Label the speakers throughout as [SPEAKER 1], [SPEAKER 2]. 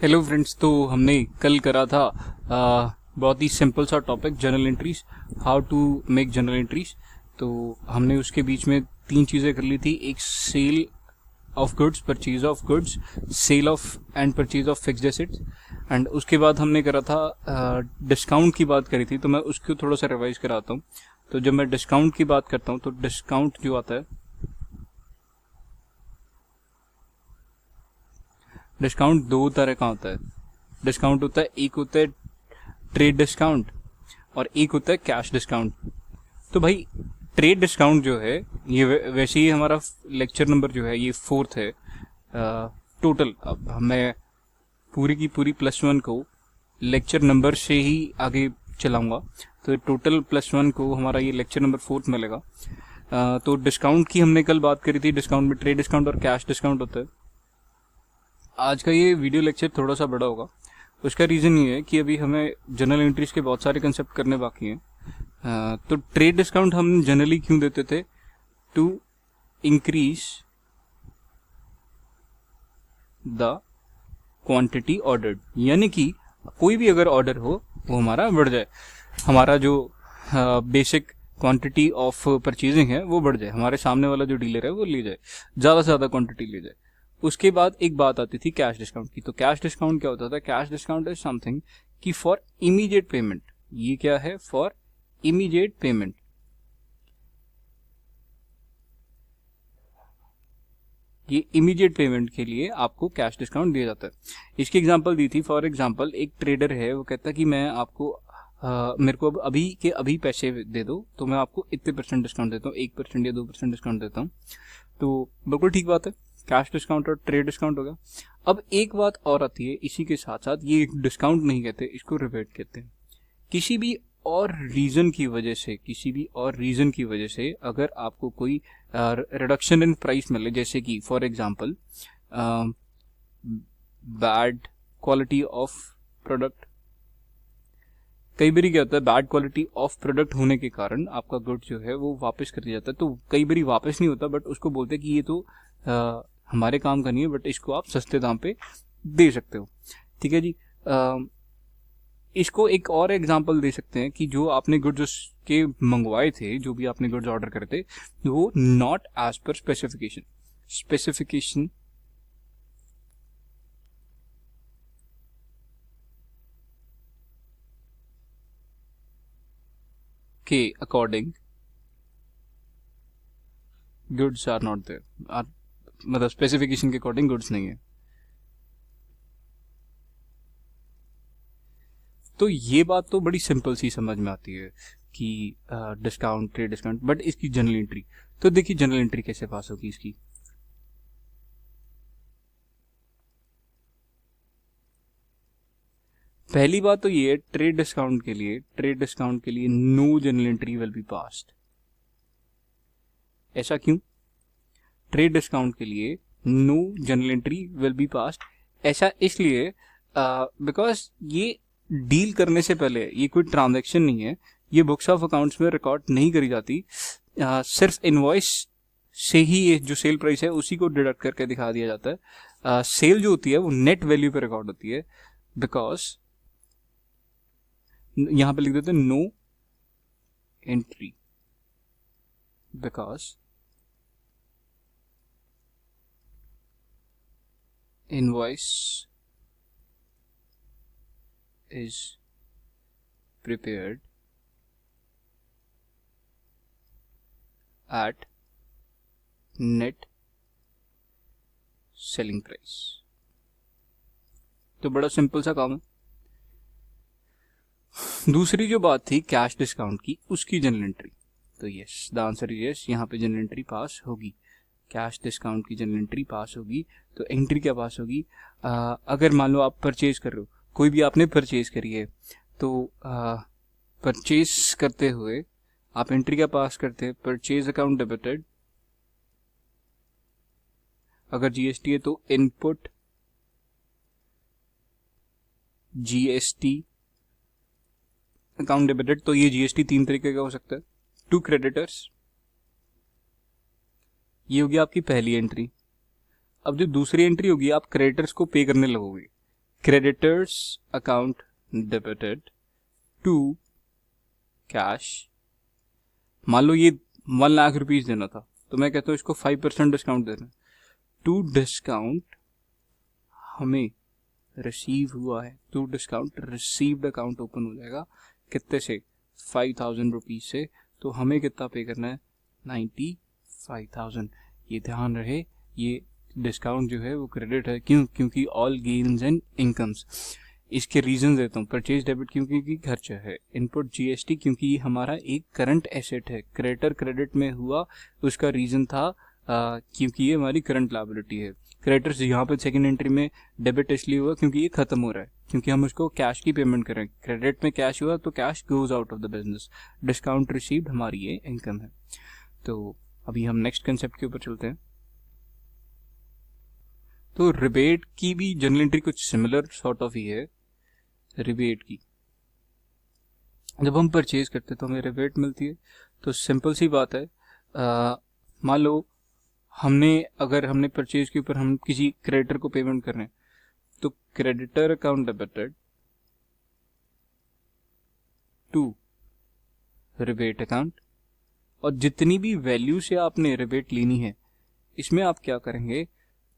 [SPEAKER 1] Hello friends. तो हमने कल करा था बहुत ही सिंपल सा topic, journal entries, how to make journal entries. तो हमने उसके बीच में तीन चीज़ें कर ली थी। एक sale of goods, purchase of goods, sale of and purchase of fixed assets. And उसके बाद हमने करा था डिस्काउंट की बात करी थी। तो मैं उसको थोड़ा सा रिवाइज कराता हूँ। तो जब मैं डिस्काउंट की बात करता हूँ तो डिस्काउंट जो आता है, डिस्काउंट दो तरह का होता है। डिस्काउंट होता है, एक होता है ट्रेड डिस्काउंट और एक होता है कैश डिस्काउंट। तो भाई ट्रेड डिस्काउंट जो है ये वैसे ही हमारा लेक्चर नंबर जो है ये 4th है टोटल। अब मैं पूरी की पूरी +1 को लेक्चर नंबर से ही आगे चलाऊंगा। तो टोटल +1 को हमारा ये लेक्चर नंबर 4th मिलेगा। तो डिस्काउंट की हमने कल बात करी थी। डिस्काउंट में ट्रेड डिस्काउंट और कैश डिस्काउंट होता है। आज का ये वीडियो लेक्चर थोड़ा सा बड़ा होगा। उसका रीज़न ये है कि अभी हमें जनरल एंट्रीज के बहुत सारे कंसेप्ट करने बाकी हैं। तो ट्रेड डिस्काउंट हम जनरली क्यों देते थे? To increase the quantity ordered, यानी कि कोई भी अगर ऑर्डर हो वो हमारा बढ़ जाए, हमारा जो बेसिक क्वांटिटी ऑफ परचेजिंग है वो बढ़ जाए, हमारे सामने वाला जो डीलर है वो ले जाए, ज़्यादा से ज़्यादा क्वांटिटी ले जाए। उसके बाद एक बात आती थी कैश डिस्काउंट की। तो कैश डिस्काउंट क्या होता था? कैश डिस्काउंट इज समथिंग कि फॉर इमीडिएट पेमेंट। ये क्या है? For immediate payment. ये इमीडिएट पेमेंट के लिए आपको कैश डिस्काउंट दिया जाता है। इसकी एग्जांपल दी थी। फॉर एग्जांपल एक ट्रेडर है, वो कहता है कि मैं आपको मेरे को अब अभी के अभी पैसे दे दो तो मैं आपको इतने % डिस्काउंट देता हूँ, 1% या 2% डिस्काउंट देता हूँ। तो बिल्कुल ठीक बात है, कैश डिस्काउंट और ट्रेड डिस्काउंट हो गया। अब एक बात और आती है इसी के साथ साथ, ये डिस्काउंट नहीं कहते, इसको रिबेट कहते हैं। किसी भी और रीजन की वजह से, किसी भी और रीजन की वजह से अगर आपको कोई रिडक्शन इन प्राइस मिले, जैसे कि for example bad quality of product. कई बार क्या होता है, बैड क्वालिटी ऑफ प्रोडक्ट होने के कारण आपका गुड जो है वो वापस कर दिया जाता है। तो कई बार वापस नहीं होता, बट उसको बोलते हैं कि ये तो हमारे काम का नहीं है, बट इसको आप सस्ते दाम पे दे सकते हो। ठीक है जी। इसको एक और एग्जांपल दे सकते हैं कि जो आपने गुड्स के मंगवाए थे, जो भी आपने गुड्स ऑर्डर करे थे, वो नॉट एज पर स्पेसिफिकेशन के according goods are not there, मतलब स्पेसिफिकेशन के अकॉर्डिंग गुड्स नहीं है। तो ये बात तो बड़ी सिंपल सी समझ में आती है कि डिस्काउंट, ट्रेड डिस्काउंट, बट इसकी जनरल एंट्री, तो देखिए जनरल एंट्री कैसे पास होगी इसकी। पहली बात तो ये है, ट्रेड डिस्काउंट के लिए no general entry will be passed. ऐसा क्यों? ट्रेड डिस्काउंट के लिए no general entry will be passed, ऐसा इसलिए बिकॉज ये डील करने से पहले ये कोई ट्रांजैक्शन नहीं है, ये बुक्स ऑफ अकाउंट्स में रिकॉर्ड नहीं करी जाती। सिर्फ इनवॉइस से ही ये जो सेल प्राइस है उसी को डिडक्ट करके दिखा दिया जाता है। सेल जो होती है वो नेट वैल्यू पे रिकॉर्ड होती है। बिकॉज यहां पे लिख देते हैं no entry, because invoice is prepared at net selling price। तो बड़ा सिंपल सा काम है। दूसरी जो बात थी कैश डिस्काउंट की, उसकी जनरल एंट्री, तो yes, the answer is yes, यहाँ पे जनरल एंट्री पास होगी। कैश डिस्काउंट की जनरल एंट्री पास होगी। तो एंट्री क्या पास होगी? अगर मान लो आप परचेज कर रहे हो, कोई भी आपने परचेज करी है, तो परचेज करते हुए आप एंट्री क्या पास करते हैं? Purchase account debited. अगर जीएसटी है तो इनपुट जीएसटी अकाउंट डेबिटेड। तो ये जीएसटी 3 तरीके का हो सकता है। टू क्रेडिटर्स, ये होगी आपकी पहली एंट्री। अब जो दूसरी एंट्री होगी, आप क्रेडिटर्स को पे करने लगोगे। Creditors account debited to cash. मान लो ये 1 लाख रुपीज देना था, तो मैं कहता हूँ इसको 5% डिस्काउंट देना। टू डिस्काउंट हमें रिसीव हुआ है, to discount received account open हो जाएगा कितने से, 5,000 रुपीज से। तो हमें कितना पे करना है, 95,000। ये ध्यान रहे, ये डिस्काउंट जो है वो क्रेडिट है। क्यों? क्योंकि ऑल गेन्स एंड इनकम्स। इसके रीजन देता हूँ। परचेज डेबिट क्योंकि खर्चा है। इनपुट जीएसटी क्योंकि ये हमारा एक करंट एसेट है। क्रेडिटर क्रेडिट में हुआ, उसका रीजन था क्योंकि ये हमारी करंट लायबिलिटी है। क्रेडिटर्स यहाँ पे सेकंड एंट्री में डेबिट इसलिए हुआ क्योंकि ये खत्म हो रहा है, क्योंकि हम उसको कैश की पेमेंट करें। क्रेडिट में कैश हुआ तो cash goes out of the business. Discount received हमारी ये इनकम है। तो अभी हम नेक्स्ट कंसेप्ट के ऊपर चलते हैं। तो रिबेट की भी जर्नल एंट्री कुछ सिमिलर सॉर्ट ऑफ ही है। रिबेट की जब हम परचेज करते हैं तो हमें रिबेट मिलती है। तो सिंपल सी बात है, मान लो अगर हमने परचेज के ऊपर हम किसी क्रेडिटर को पेमेंट कर रहे हैं, तो creditor account debited to rebate account. और जितनी भी वैल्यू से आपने रिबेट लेनी है, इसमें आप क्या करेंगे,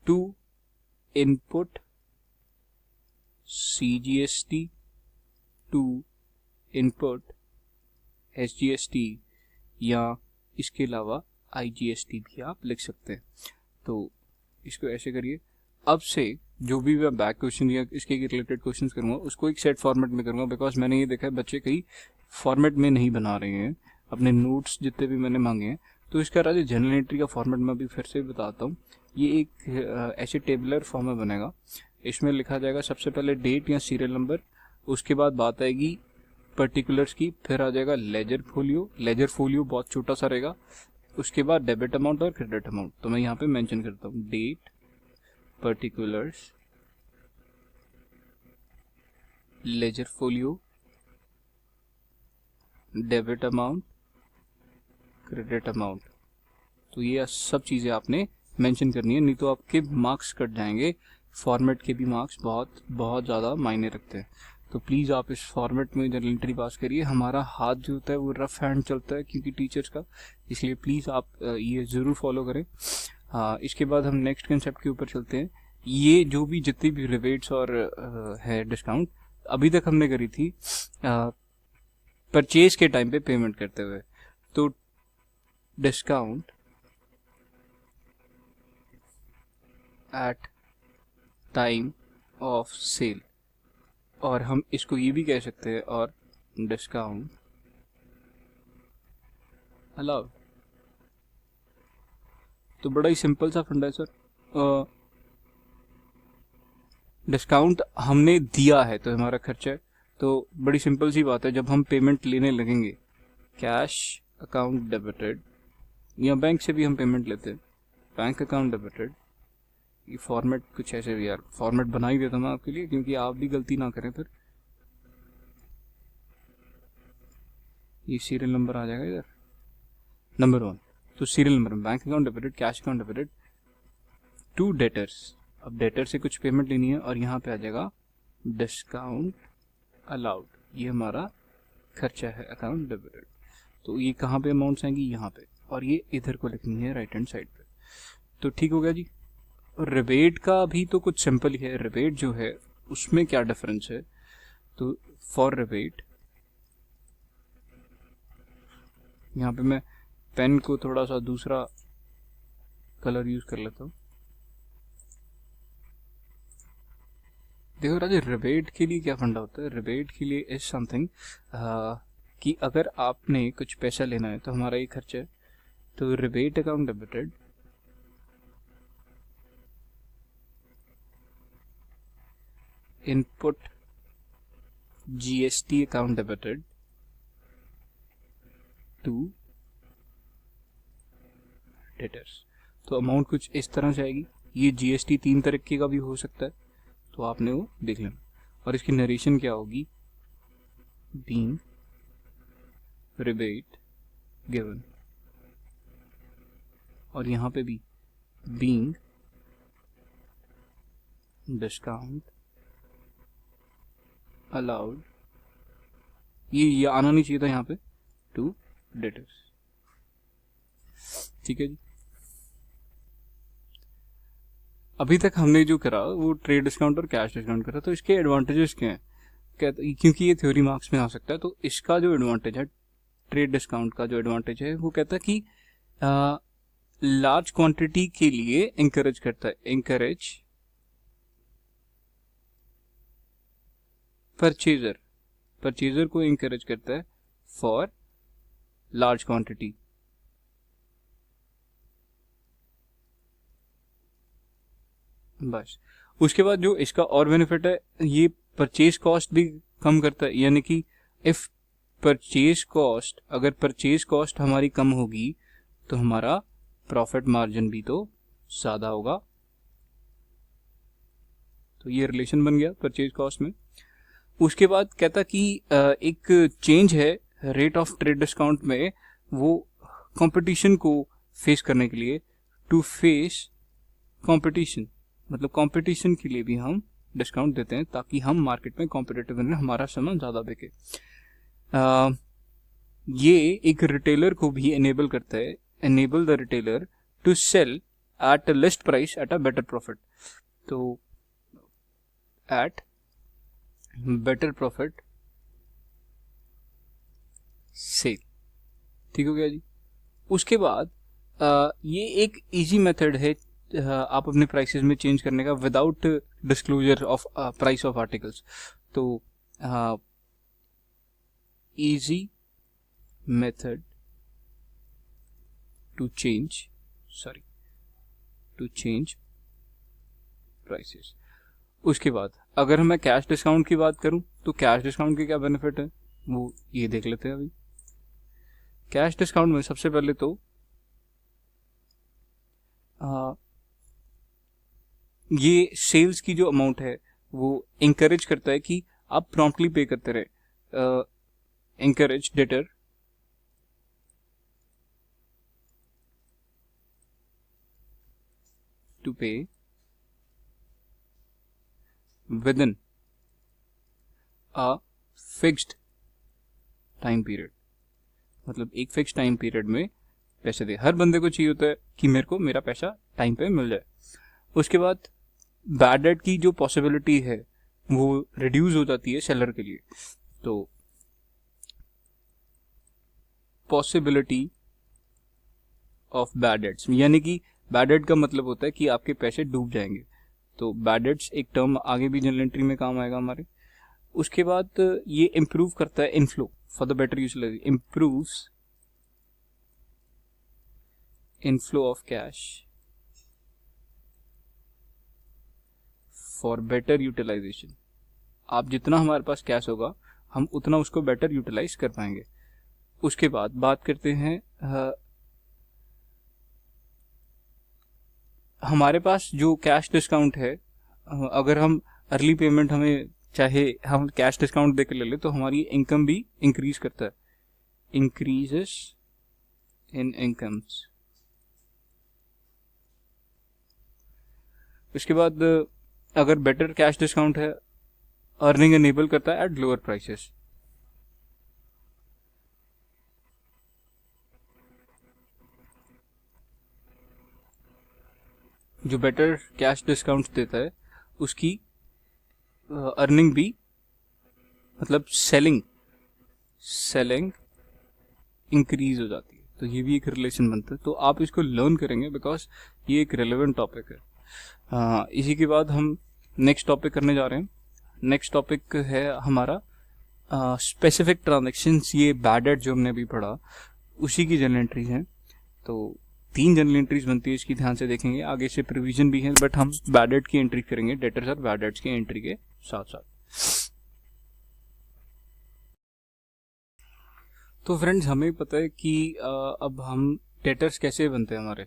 [SPEAKER 1] to input CGST to input SGST, या इसके अलावा आईजीएसटी भी आप लिख सकते हैं। तो इसको ऐसे करिए। अब से जो भी मैं बैक क्वेश्चन या इसके रिलेटेड क्वेश्चंस करूंगा उसको एक सेट फॉर्मेट में करूंगा, बिकॉज मैंने ये देखा है बच्चे कई फॉर्मेट में नहीं बना रहे हैं अपने नोट्स जितने भी मैंने मांगे हैं। तो इसका राजा जनरल एंट्री का फॉर्मेट मैं अभी फिर से बताता हूँ। ये एक ऐसे टेबुलर फॉर्म में बनेगा। इसमें लिखा जाएगा सबसे पहले डेट या सीरियल नंबर, उसके बाद बात आएगी पर्टिकुलर्स की, फिर आ जाएगा लेजर फोलियो। लेजर फोलियो बहुत छोटा सा रहेगा। उसके बाद डेबिट अमाउंट और क्रेडिट अमाउंट। तो मैं यहाँ पे मेंशन करता हूँ date, particulars, ledger folio, debit amount, credit amount. तो ये सब चीजें आपने मेंशन करनी है, नहीं तो आपके मार्क्स कट जाएंगे। फॉर्मेट के भी मार्क्स बहुत बहुत ज़्यादा मायने रखते हैं। तो प्लीज़ आप इस फॉर्मेट में जर्नल एंट्री पास करिए। हमारा हाथ जो होता है वो रफ हैंड चलता है क्योंकि टीचर्स का, इसलिए प्लीज़ आप ये ज़रूर फॉलो करें। इसके बाद हम नेक्स्ट कंसेप्ट के ऊपर चलते हैं। ये जो भी जितनी भी रिबेट्स और है डिस्काउंट अभी तक हमने करी थी परचेज के टाइम पे पेमेंट करते हुए। तो discount at time of sale, और हम इसको ये भी कह सकते हैं और डिस्काउंट अलाउड। तो बड़ा ही सिंपल सा फंडा है सर। डिस्काउंट हमने दिया है तो हमारा खर्चा है। तो बड़ी सिंपल सी बात है, जब हम पेमेंट लेने लगेंगे कैश अकाउंट डेबिटेड, या बैंक से भी हम पेमेंट लेते हैं, बैंक अकाउंट डेबिटेड। ये फॉर्मेट कुछ ऐसे भी, यार फॉर्मेट बना ही देता मैं आपके लिए क्योंकि आप भी गलती ना करें। फिर ये सीरियल नंबर आ जाएगा इधर, नंबर 1। तो serial number bank account debited, cash account debited to debtors. अब डेटर से कुछ पेमेंट लेनी है और यहाँ पे आ जाएगा डिस्काउंट अलाउड। ये हमारा खर्चा है अकाउंट डेबिटेड। तो ये कहाँ पे अमाउंट्स आएंगी, यहाँ पे, और ये इधर को लिखनी है राइट हैंड साइड पे। तो ठीक हो गया जी। और रिबेट का भी तो कुछ सिंपल ही है। रिबेट जो है उसमें क्या डिफरेंस है, तो फॉर रिबेट, यहाँ पे मैं पेन को थोड़ा सा दूसरा कलर यूज कर लेता हूँ। देखो राजा, रिबेट के लिए क्या फंडा होता है। रिबेट के लिए इज समथिंग कि अगर आपने कुछ पैसा लेना है तो हमारा ये खर्चा है। तो rebate account debited input GST account debited to debtors. तो अमाउंट कुछ इस तरह से आएगी। ये जीएसटी 3 तरीके का भी हो सकता है, तो आपने वो देख लेना। और इसकी नरेशन क्या होगी, बीइंग रिबेट गिवन, और यहां पे भी बीइंग डिस्काउंट अलाउड, ये आना नहीं चाहिए था यहाँ पे, टू डेटर्स। ठीक है जी। अभी तक हमने जो करा वो ट्रेड डिस्काउंट और कैश डिस्काउंट करा, तो इसके एडवांटेजेस क्या हैं, क्योंकि ये थ्योरी मार्क्स में आ सकता है। तो इसका जो एडवांटेज है, ट्रेड डिस्काउंट का जो एडवांटेज है, वो कहता है कि लार्ज क्वांटिटी के लिए इंकरेज करता है, इंकरेज परचेजर को इंकरेज करता है फॉर लार्ज क्वांटिटी। बस उसके बाद जो इसका और बेनिफिट है, ये परचेज कॉस्ट भी कम करता है, यानी कि इफ परचेज कॉस्ट, अगर परचेज कॉस्ट हमारी कम होगी तो हमारा प्रॉफिट मार्जिन भी तो ज्यादा होगा। तो ये रिलेशन बन गया परचेज कॉस्ट में। उसके बाद कहता कि एक चेंज है रेट ऑफ ट्रेड डिस्काउंट में, वो कंपटीशन को फेस करने के लिए, टू फेस कंपटीशन, मतलब कंपटीशन के लिए भी हम डिस्काउंट देते हैं ताकि हम मार्केट में कॉम्पिटिटिव बने, हमारा सामान ज्यादा बिके। ये एक रिटेलर को भी एनेबल करता है, enable the retailer to sell at a list price at a better profit। तो at better profit sale, ठीक हो गया जी। उसके बाद ये एक इजी मेथड है आप अपने प्राइसेस में चेंज करने का without disclosure of price of articles. तो easy method to change prices. उसके बाद अगर मैं कैश डिस्काउंट की बात करूं तो कैश डिस्काउंट के क्या बेनिफिट है वो ये देख लेते हैं अभी। कैश डिस्काउंट में सबसे पहले तो ये सेल्स की जो अमाउंट है वो इंकरेज करता है कि आप प्रॉम्प्टली पे करते रहे, इंकरेज डेटर टू पे within a fixed time period, मतलब एक फिक्स टाइम पीरियड में पैसे दे। हर बंदे को चाहिए होता है कि मेरे को मेरा पैसा टाइम पे मिल जाए। उसके बाद बैड डेट की जो पॉसिबिलिटी है वो रिड्यूस हो जाती है सेलर के लिए। तो पॉसिबिलिटी ऑफ बैड डेट्स, यानी कि बैड डेट का मतलब होता है कि आपके पैसे डूब जाएंगे। तो बैड डेट्स एक टर्म आगे भी जनरल एंट्री में काम आएगा हमारे। उसके बाद ये इंप्रूव करता है inflow for the better utilisation, improves inflow of cash for better utilisation. आप जितना हमारे पास कैश होगा हम उतना उसको बेटर यूटिलाइज कर पाएंगे। उसके बाद बात करते हैं हमारे पास जो कैश डिस्काउंट है, अगर हम अर्ली पेमेंट, हमें चाहे हम कैश डिस्काउंट देकर ले ले तो हमारी इनकम भी इंक्रीज करता है, इंक्रीजेस इन इनकम्स। उसके बाद अगर बेटर कैश डिस्काउंट है, अर्निंग एनेबल करता है एट लोअर प्राइसेस। जो बेटर कैश डिस्काउंट देता है उसकी अर्निंग भी, मतलब सेलिंग इंक्रीज हो जाती है। तो ये भी एक रिलेशन बनता है। तो आप इसको लर्न करेंगे बिकॉज ये एक रेलेवेंट टॉपिक है। इसी के बाद हम नेक्स्ट टॉपिक करने जा रहे हैं। नेक्स्ट टॉपिक है हमारा स्पेसिफिक ट्रांजेक्शन्स। ये बैड डेट जो हमने अभी पढ़ा उसी की जनरल एंट्री है। तो 3 जनरल एंट्रीज बनती है इसकी, ध्यान से देखेंगे। आगे से प्रोविजन भी है बट हम बैड डेट की एंट्री करेंगे, डेटर्स और बैड डेट्स की एंट्री के साथ साथ। तो फ्रेंड्स हमें पता है कि अब हम डेटर्स कैसे बनते हैं हमारे।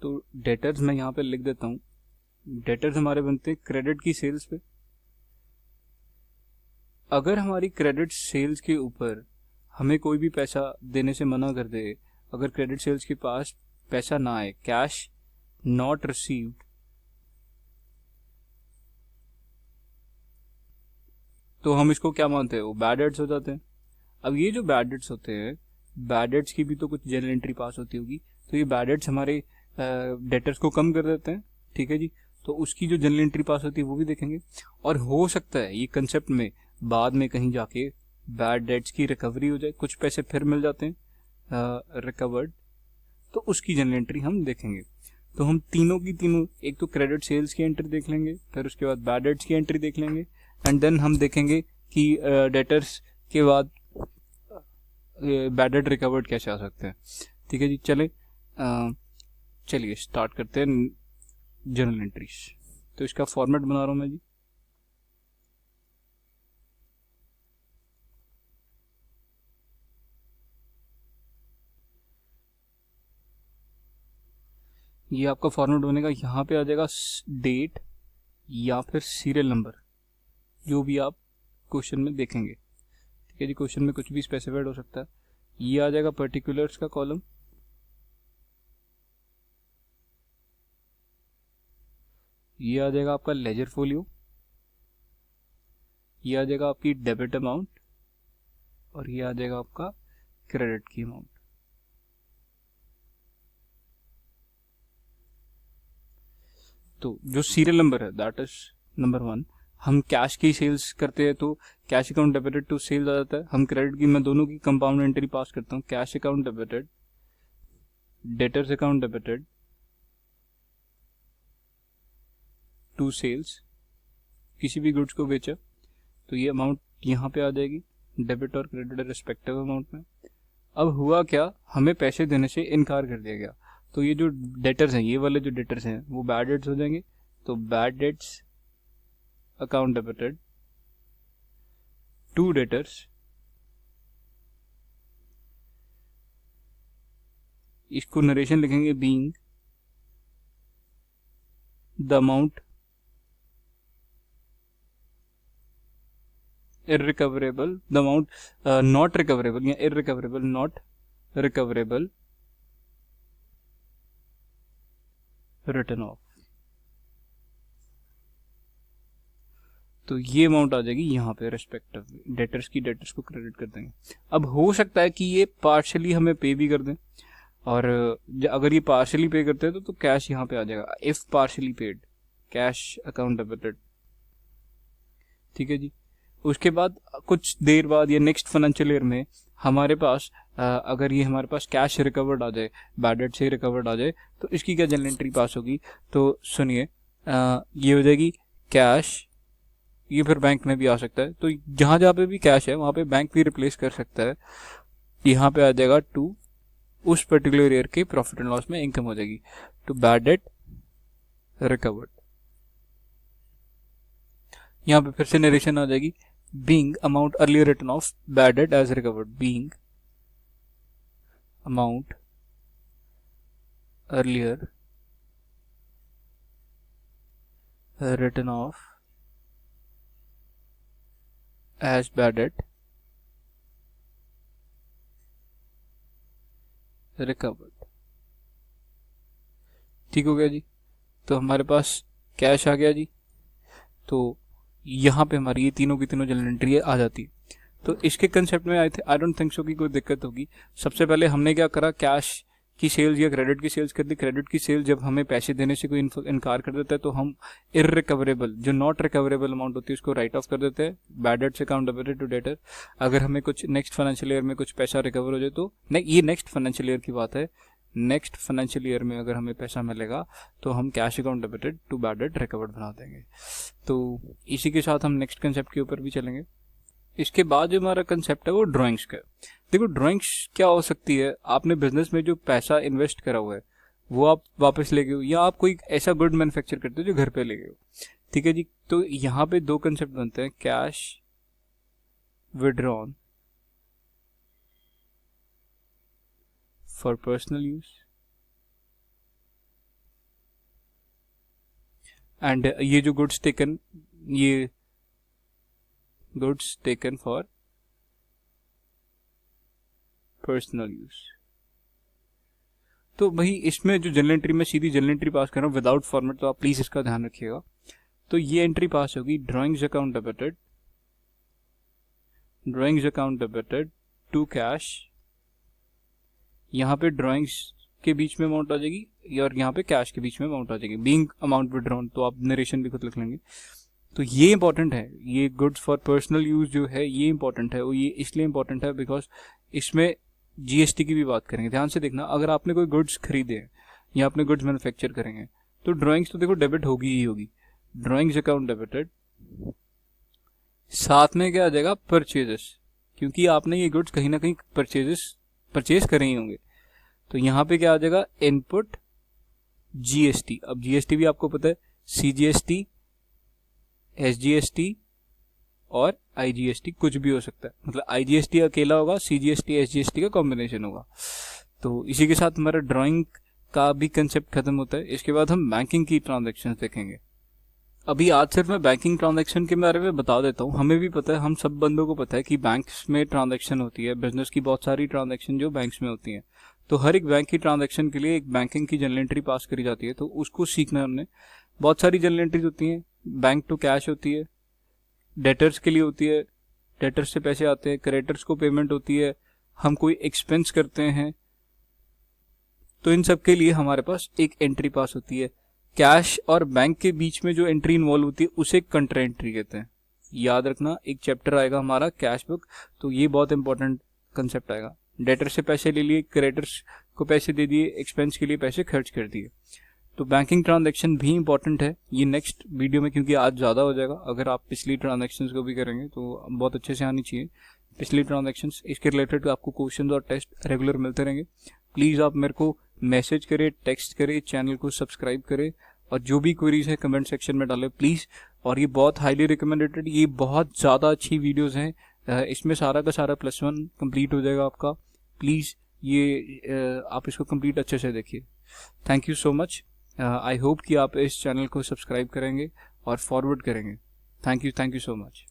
[SPEAKER 1] तो डेटर्स मैं यहाँ पे लिख देता हूँ। डेटर्स हमारे बनते हैं क्रेडिट की सेल्स पे। अगर हमारी क्रेडिट सेल्स के ऊपर हमें कोई भी पैसा देने से मना कर दे, अगर क्रेडिट सेल्स के पास पैसा ना आए, कैश नॉट रिसीव्ड, तो हम इसको क्या मानते हैं, वो बैड डेट्स हो जाते हैं। अब ये जो बैड डेट्स होते हैं, बैड डेट्स की भी तो कुछ जर्नल एंट्री पास होती होगी, तो ये बैड डेट्स हमारे डेटर्स को कम कर देते हैं, ठीक है जी। तो उसकी जो जर्नल एंट्री पास होती है वो भी देखेंगे। और हो सकता है ये कंसेप्ट में बाद में कहीं जाके बैड डेट्स की रिकवरी हो जाए, कुछ पैसे फिर मिल जाते हैं रिकवर्ड, तो उसकी जर्नल एंट्री हम देखेंगे। तो हम तीनों की तीनों, एक तो क्रेडिट सेल्स की एंट्री देख लेंगे, फिर उसके बाद बैड डेट्स की एंट्री देख लेंगे, एंड देन हम देखेंगे कि डेटर्स के बाद बैड डेट रिकवर्ड कैसे आ सकते हैं, ठीक है जी। चलिए स्टार्ट करते हैं जर्नल एंट्रीज। तो इसका फॉर्मेट बना रहा हूं मैं जी। ये आपका फॉर्मेट बनेगा, यहाँ पे आ जाएगा डेट या फिर सीरियल नंबर, जो भी आप क्वेश्चन में देखेंगे, ठीक है जी। क्वेश्चन में कुछ भी स्पेसिफाइड हो सकता है। ये आ जाएगा पर्टिकुलर्स का कॉलम, ये आ जाएगा आपका लेजर फोलियो, ये आ जाएगा आपकी डेबिट अमाउंट, और ये आ जाएगा आपका क्रेडिट की अमाउंट। तो जो सीरियल नंबर है दैट इज नंबर 1। हम कैश की सेल्स करते हैं तो cash account debited to sales आ जाता है। हम क्रेडिट की, मैं दोनों की कंपाउंड एंट्री पास करता हूँ, cash account debited, debtors account debited to sales. किसी भी गुड्स को बेचा तो ये अमाउंट यहाँ पे आ जाएगी, डेबिट और क्रेडिट रिस्पेक्टिव अमाउंट में। अब हुआ क्या, हमें पैसे देने से इनकार कर दिया गया, तो ये जो डेटर्स हैं, ये वाले जो डेटर्स हैं वो बैड डेट्स हो जाएंगे। तो bad debts account debited to debtors, इसको नरेशन लिखेंगे being the amount irrecoverable, the amount not recoverable या irrecoverable not recoverable written off। तो ये अमाउंट आ जाएगी यहाँ पे रेस्पेक्टिव डेटर्स की, डेटर्स को क्रेडिट कर देंगे। अब हो सकता है कि ये पार्शियली हमें पे भी कर दें, और अगर ये पार्शियली पे करते हैं तो कैश यहाँ पे आ जाएगा, if partially paid cash account debited, ठीक है जी। उसके बाद कुछ देर बाद या नेक्स्ट फाइनेंशियल ईयर में हमारे पास अगर ये हमारे पास कैश रिकवर्ड आ जाए, बैड डेट से रिकवर्ड आ जाए, तो इसकी क्या जर्नल एंट्री पास होगी। तो सुनिए, ये हो जाएगी कैश, ये फिर बैंक में भी आ सकता है, तो जहां जहां पे भी कैश है वहां पे बैंक भी रिप्लेस कर सकता है। यहाँ पे आ जाएगा टू, उस पर्टिकुलर ईयर के प्रॉफिट एंड लॉस में इनकम हो जाएगी, टू बैड डेट रिकवर्ड। यहाँ पे फिर से नरेशन आ जाएगी, being amount earlier written off bad debt as recovered, being amount earlier written off as bad debt recovered। ठीक हो गया जी। तो हमारे पास कैश आ गया जी, तो यहाँ पे हमारी ये तीनों की तीनों जर्नल एंट्री आ जाती है। तो इसके कंसेप्ट में आई डोंट थिंक सो कि कोई दिक्कत होगी। सबसे पहले हमने क्या करा, कैश की सेल्स या क्रेडिट की सेल्स कर दी। क्रेडिट की सेल जब हमें पैसे देने से कोई इनकार कर देता है तो हम इररिकवरेबल, जो नॉट रिकवरेबल अमाउंट होती है उसको राइट ऑफ कर देते हैं, bad debts account debited to debtor. अगर हमें कुछ नेक्स्ट फाइनेंशियल ईयर में कुछ पैसा रिकवर हो जाए तो ये नेक्स्ट फाइनेंशियल ईयर की बात है, नेक्स्ट फाइनेंशियल ईयर में अगर हमें पैसा मिलेगा तो हम cash account debited to bad debt recovered बना देंगे। तो इसी के साथ हम नेक्स्ट कंसेप्ट के ऊपर भी चलेंगे। इसके बाद जो हमारा कंसेप्ट है वो ड्राइंग्स का है। देखो ड्राइंग्स क्या हो सकती है, आपने बिजनेस में जो पैसा इन्वेस्ट करा हुआ है वो आप वापस ले गए हो, या आप कोई ऐसा गुड मैन्युफैक्चर करते हो जो घर पे ले गए हो, ठीक है जी। तो यहाँ पे दो कंसेप्ट बनते हैं, cash withdrawn for personal use and ये जो गुड्स टेकन, ये goods taken for personal use. तो भाई इसमें जो जर्नल एंट्री में सीधी जर्नल एंट्री पास कर रहा हूँ विदाउट फॉर्मेट, तो आप प्लीज इसका ध्यान रखिएगा। तो ये एंट्री पास होगी, drawings account debited drawings account debited to cash, यहाँ पे ड्रॉइंग्स के बीच में अमाउंट आ जाएगी और यहाँ पे कैश के बीच में अमाउंट आ जाएगी, बीइंग अमाउंट विड्रॉन। तो आप नरेशन भी खुद लिख लेंगे। तो ये इंपॉर्टेंट है, ये गुड्स फॉर पर्सनल यूज जो है ये इंपॉर्टेंट है। वो ये इसलिए इंपॉर्टेंट है बिकॉज इसमें जीएसटी की भी बात करेंगे। ध्यान से देखना, अगर आपने कोई गुड्स खरीदे हैं या आपने गुड्स मैन्युफैक्चर करेंगे तो ड्रॉइंग्स तो देखो डेबिट होगी ही होगी, ड्रॉइंग्स अकाउंट डेबिटेड। साथ में क्या आ जाएगा, परचेजेस, क्योंकि आपने ये गुड्स कहीं ना कहीं परचेज करे ही होंगे। तो यहाँ पे क्या आ जाएगा, इनपुट जीएसटी। अब जीएसटी भी आपको पता है, सीजीएसटी, एसजीएसटी और आईजीएसटी, कुछ भी हो सकता है। मतलब आईजीएसटी अकेला होगा, सीजीएसटी एसजीएसटी का कॉम्बिनेशन होगा। तो इसी के साथ हमारा ड्राइंग का भी कंसेप्ट खत्म होता है। इसके बाद हम बैंकिंग की ट्रांजैक्शंस देखेंगे। अभी आज सिर्फ मैं बैंकिंग ट्रांजैक्शन के बारे में बता देता हूँ। हमें भी पता है, हम सब बंदों को पता है कि बैंक्स में ट्रांजैक्शन होती है, बिजनेस की बहुत सारी ट्रांजैक्शन जो बैंक्स में होती है। तो हर एक बैंक की ट्रांजैक्शन के लिए एक बैंकिंग की जर्नल एंट्री पास करी जाती है, तो उसको सीखना है हमने। बहुत सारी जर्नल एंट्रीज होती हैं, बैंक टू कैश होती है, डेटर्स के लिए होती है, डेटर्स से पैसे आते हैं, क्रेडिटर्स को पेमेंट होती है, हम कोई एक्सपेंस करते हैं, तो इन सब के लिए हमारे पास एक एंट्री पास होती है। कैश और बैंक के बीच में जो एंट्री इन्वॉल्व होती है उसे कंट्रा एंट्री कहते हैं। याद रखना, एक चैप्टर आएगा हमारा कैश बुक, तो ये बहुत इंपॉर्टेंट कंसेप्ट आएगा। डेटर से पैसे ले लिए, क्रेडिटर्स को पैसे दे दिए, एक्सपेंस के लिए पैसे खर्च कर दिए। तो बैंकिंग ट्रांजैक्शन भी इंपॉर्टेंट है। ये नेक्स्ट वीडियो में, क्योंकि आज ज़्यादा हो जाएगा, अगर आप पिछली ट्रांजैक्शंस को भी करेंगे तो बहुत अच्छे से आनी चाहिए पिछली ट्रांजैक्शंस। इसके रिलेटेड आपको क्वेश्चंस और टेस्ट रेगुलर मिलते रहेंगे। प्लीज़ आप मेरे को मैसेज करें, टेक्स्ट करें, चैनल को सब्सक्राइब करें और जो भी क्वेरीज है कमेंट सेक्शन में डालें प्लीज़। और ये बहुत हाईली रिकमेंडेड, ये बहुत ज़्यादा अच्छी वीडियोज़ हैं, इसमें सारा का सारा +1 कंप्लीट हो जाएगा आपका। प्लीज़ ये आप इसको कंप्लीट अच्छे से देखिए। Thank you so much. I hope कि आप इस चैनल को सब्सक्राइब करेंगे और फॉरवर्ड करेंगे। Thank you so much.